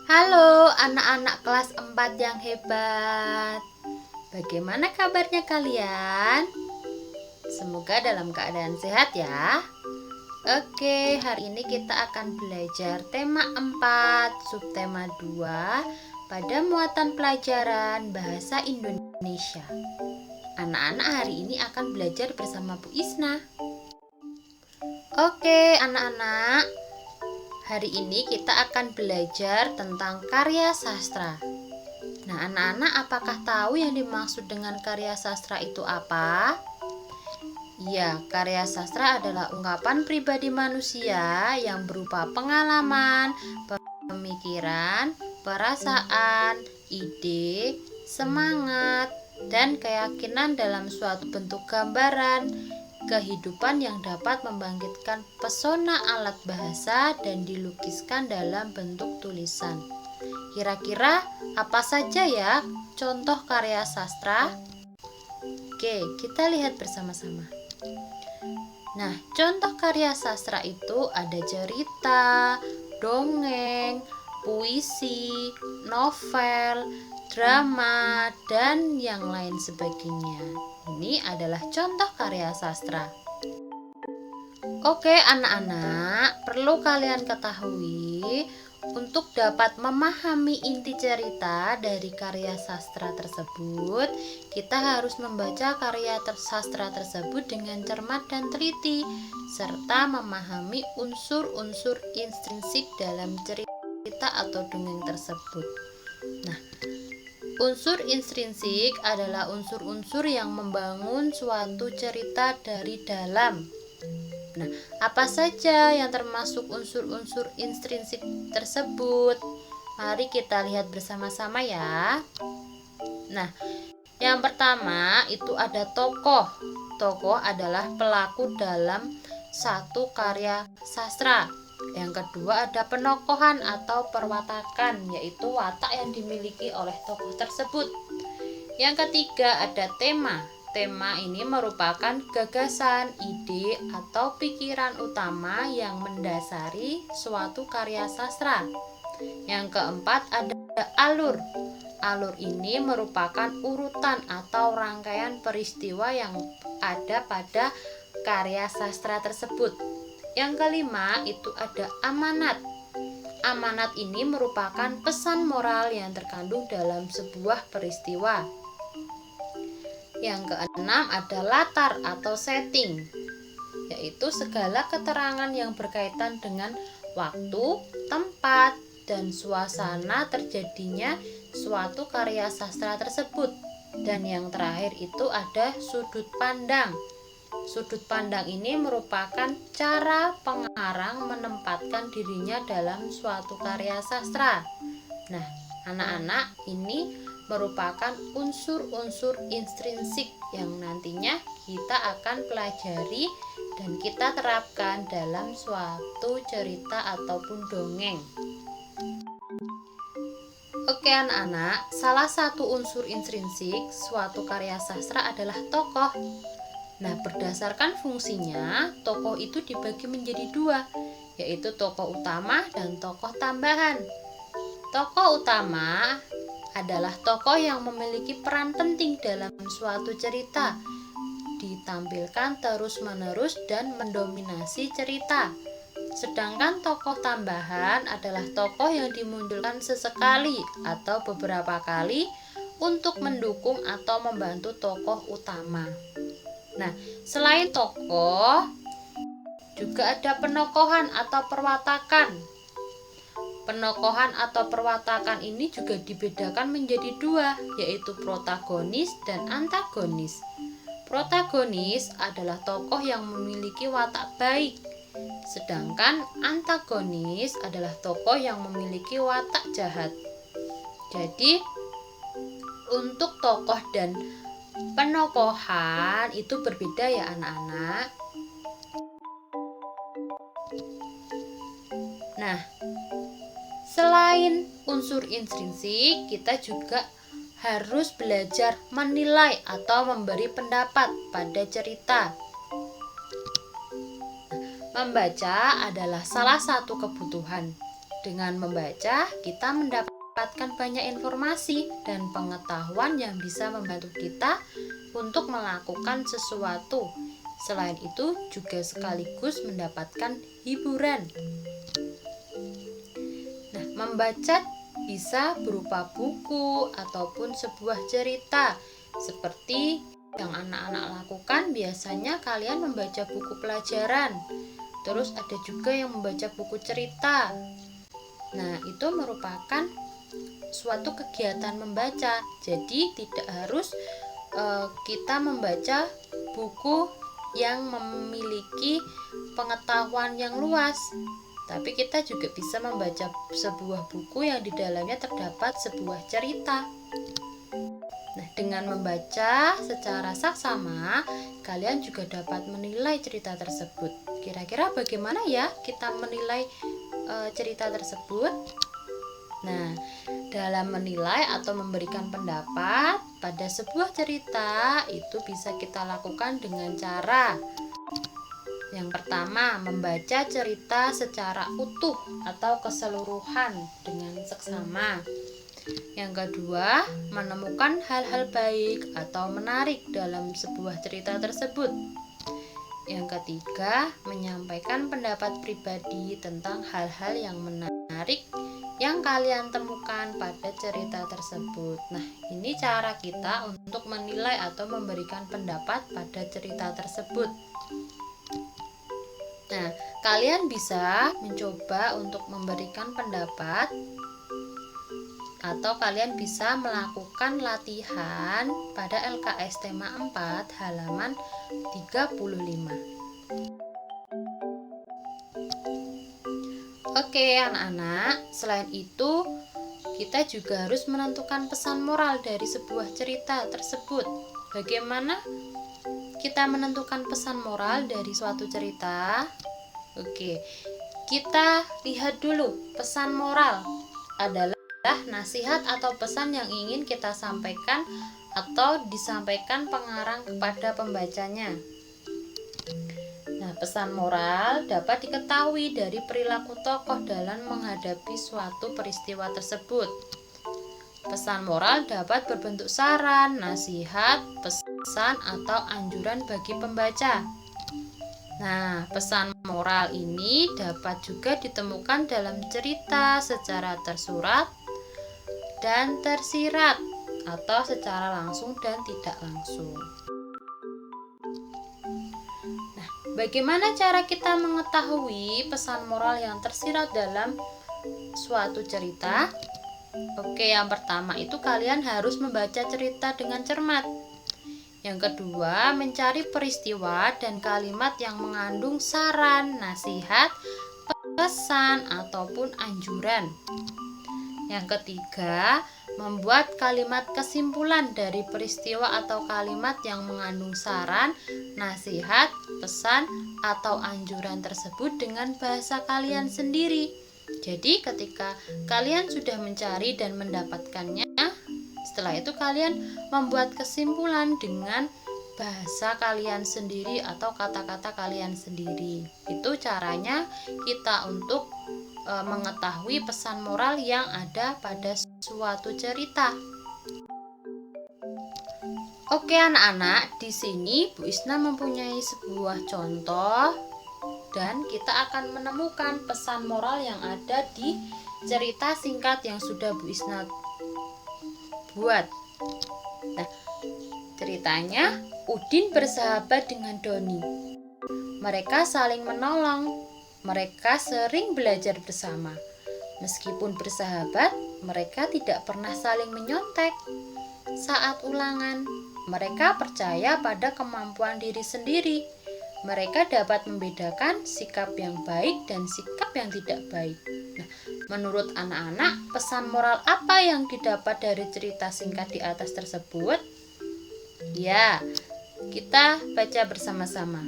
Halo anak-anak kelas 4 yang hebat. Bagaimana kabarnya kalian? Semoga dalam keadaan sehat ya. Oke, hari ini kita akan belajar tema 4, subtema 2 pada muatan pelajaran Bahasa Indonesia. Anak-anak hari ini akan belajar bersama Bu Isna. Oke, anak-anak, hari ini kita akan belajar tentang karya sastra. Nah, anak-anak, apakah tahu yang dimaksud dengan karya sastra itu apa? Ya, karya sastra adalah ungkapan pribadi manusia yang berupa pengalaman, pemikiran, perasaan, ide, semangat, dan keyakinan dalam suatu bentuk gambaran kehidupan yang dapat membangkitkan pesona alat bahasa dan dilukiskan dalam bentuk tulisan. Kira-kira apa saja ya contoh karya sastra? Oke, kita lihat bersama-sama. Nah, contoh karya sastra itu ada cerita, dongeng, puisi, novel, drama, dan yang lain sebagainya. Ini adalah contoh karya sastra. Oke, anak-anak, perlu kalian ketahui untuk dapat memahami inti cerita dari karya sastra tersebut, kita harus membaca karya sastra tersebut dengan cermat dan teliti, serta memahami unsur-unsur intrinsik dalam cerita atau dongeng tersebut. Nah, unsur intrinsik adalah unsur-unsur yang membangun suatu cerita dari dalam. Nah, apa saja yang termasuk unsur-unsur intrinsik tersebut? Mari kita lihat bersama-sama ya. Nah, yang pertama itu ada tokoh. Tokoh adalah pelaku dalam satu karya sastra. Yang kedua ada penokohan atau perwatakan, yaitu watak yang dimiliki oleh tokoh tersebut. Yang ketiga ada tema. Tema ini merupakan gagasan, ide, atau pikiran utama yang mendasari suatu karya sastra. Yang keempat ada alur. Alur ini merupakan urutan atau rangkaian peristiwa yang ada pada karya sastra tersebut. Yang kelima itu ada amanat. Amanat ini merupakan pesan moral yang terkandung dalam sebuah peristiwa. Yang keenam ada latar atau setting, yaitu segala keterangan yang berkaitan dengan waktu, tempat, dan suasana terjadinya suatu karya sastra tersebut. Dan yang terakhir itu ada sudut pandang. Sudut pandang ini merupakan cara pengarang menempatkan dirinya dalam suatu karya sastra. Nah, anak-anak, ini merupakan unsur-unsur intrinsik yang nantinya kita akan pelajari dan kita terapkan dalam suatu cerita ataupun dongeng. Oke anak-anak, salah satu unsur intrinsik suatu karya sastra adalah tokoh. Nah, berdasarkan fungsinya, tokoh itu dibagi menjadi dua, yaitu tokoh utama dan tokoh tambahan. Tokoh utama adalah tokoh yang memiliki peran penting dalam suatu cerita, ditampilkan terus-menerus dan mendominasi cerita. Sedangkan tokoh tambahan adalah tokoh yang dimunculkan sesekali atau beberapa kali untuk mendukung atau membantu tokoh utama. Nah, selain tokoh, juga ada penokohan atau perwatakan. Penokohan atau perwatakan ini juga dibedakan menjadi dua, yaitu protagonis dan antagonis. Protagonis adalah tokoh yang memiliki watak baik, sedangkan antagonis adalah tokoh yang memiliki watak jahat. Jadi, untuk tokoh dan penokohan itu berbeda ya anak-anak. Nah, selain unsur intrinsik, kita juga harus belajar menilai atau memberi pendapat pada cerita. Membaca adalah salah satu kebutuhan. Dengan membaca, kita mendapatkan banyak informasi dan pengetahuan yang bisa membantu kita untuk melakukan sesuatu. Selain itu, juga sekaligus mendapatkan hiburan. Nah, membaca bisa berupa buku ataupun sebuah cerita. Seperti yang anak-anak lakukan, biasanya kalian membaca buku pelajaran. Terus ada juga yang membaca buku cerita. Nah, itu merupakan suatu kegiatan membaca. Jadi tidak harus kita membaca buku yang memiliki pengetahuan yang luas, tapi kita juga bisa membaca sebuah buku yang di dalamnya terdapat sebuah cerita. Nah, dengan membaca secara saksama, kalian juga dapat menilai cerita tersebut. Kira-kira bagaimana ya kita menilai cerita tersebut? Nah, dalam menilai atau memberikan pendapat pada sebuah cerita itu bisa kita lakukan dengan cara yang pertama, membaca cerita secara utuh atau keseluruhan dengan seksama. Yang kedua, menemukan hal-hal baik atau menarik dalam sebuah cerita tersebut. Yang ketiga, menyampaikan pendapat pribadi tentang hal-hal yang menarik yang kalian temukan pada cerita tersebut. Nah, ini cara kita untuk menilai atau memberikan pendapat pada cerita tersebut. Nah, kalian bisa mencoba untuk memberikan pendapat atau kalian bisa melakukan latihan pada LKS tema 4 halaman 35. Oke, anak-anak, selain itu kita juga harus menentukan pesan moral dari sebuah cerita tersebut. Bagaimana kita menentukan pesan moral dari suatu cerita? Oke, kita lihat dulu. Pesan moral adalah nasihat atau pesan yang ingin kita sampaikan atau disampaikan pengarang kepada pembacanya. Nah, pesan moral dapat diketahui dari perilaku tokoh dalam menghadapi suatu peristiwa tersebut. Pesan moral dapat berbentuk saran, nasihat, pesan, atau anjuran bagi pembaca. Nah, pesan moral ini dapat juga ditemukan dalam cerita secara tersurat dan tersirat atau secara langsung dan tidak langsung. Nah, bagaimana cara kita mengetahui pesan moral yang tersirat dalam suatu cerita? Oke, yang pertama itu kalian harus membaca cerita dengan cermat. Yang kedua, mencari peristiwa dan kalimat yang mengandung saran, nasihat, pesan, ataupun anjuran. Yang ketiga, membuat kalimat kesimpulan dari peristiwa atau kalimat yang mengandung saran, nasihat, pesan, atau anjuran tersebut dengan bahasa kalian sendiri. Jadi ketika kalian sudah mencari dan mendapatkannya, setelah itu kalian membuat kesimpulan dengan bahasa kalian sendiri atau kata-kata kalian sendiri. Itu caranya kita untuk mengetahui pesan moral yang ada pada suatu cerita. Oke anak-anak, di sini Bu Isna mempunyai sebuah contoh dan kita akan menemukan pesan moral yang ada di cerita singkat yang sudah Bu Isna buat. Nah, ceritanya Udin bersahabat dengan Doni. Mereka saling menolong. Mereka sering belajar bersama. Meskipun bersahabat, mereka tidak pernah saling menyontek. Saat ulangan, mereka percaya pada kemampuan diri sendiri. Mereka dapat membedakan sikap yang baik dan sikap yang tidak baik. Nah, menurut anak-anak, pesan moral apa yang didapat dari cerita singkat di atas tersebut? Ya, kita baca bersama-sama.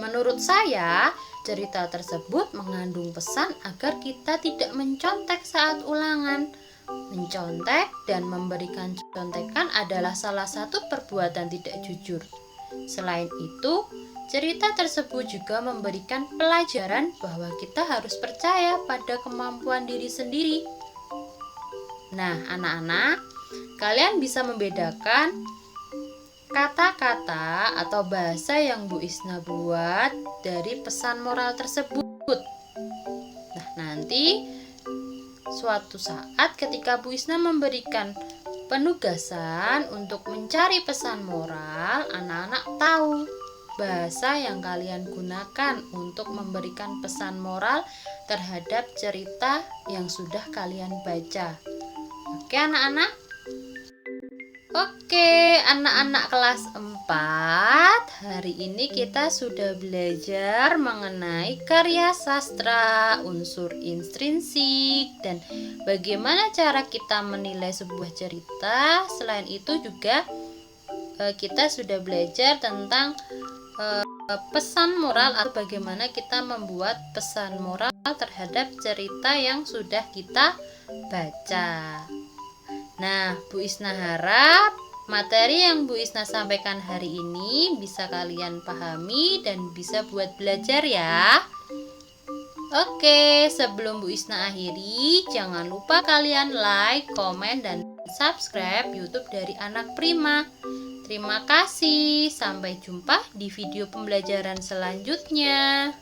Menurut saya, cerita tersebut mengandung pesan agar kita tidak mencontek saat ulangan. Mencontek dan memberikan contekan adalah salah satu perbuatan tidak jujur. Selain itu, Cerita tersebut juga memberikan pelajaran bahwa kita harus percaya pada kemampuan diri sendiri. Nah, anak-anak, kalian bisa membedakan kata-kata atau bahasa yang Bu Isna buat dari pesan moral tersebut. Nah, nanti suatu saat ketika Bu Isna memberikan penugasan untuk mencari pesan moral, anak-anak tahu bahasa yang kalian gunakan untuk memberikan pesan moral terhadap cerita yang sudah kalian baca. Oke, anak-anak? Oke, anak-anak kelas 4, hari ini kita sudah belajar mengenai karya sastra, unsur intrinsik, dan bagaimana cara kita menilai sebuah cerita. Selain itu juga kita sudah belajar tentang pesan moral atau bagaimana kita membuat pesan moral terhadap cerita yang sudah kita baca. Nah, Bu Isna harap materi yang Bu Isna sampaikan hari ini bisa kalian pahami dan bisa buat belajar ya. Oke, sebelum Bu Isna akhiri, jangan lupa kalian like, komen, dan subscribe YouTube dari Anak Prima. Terima kasih, sampai jumpa di video pembelajaran selanjutnya.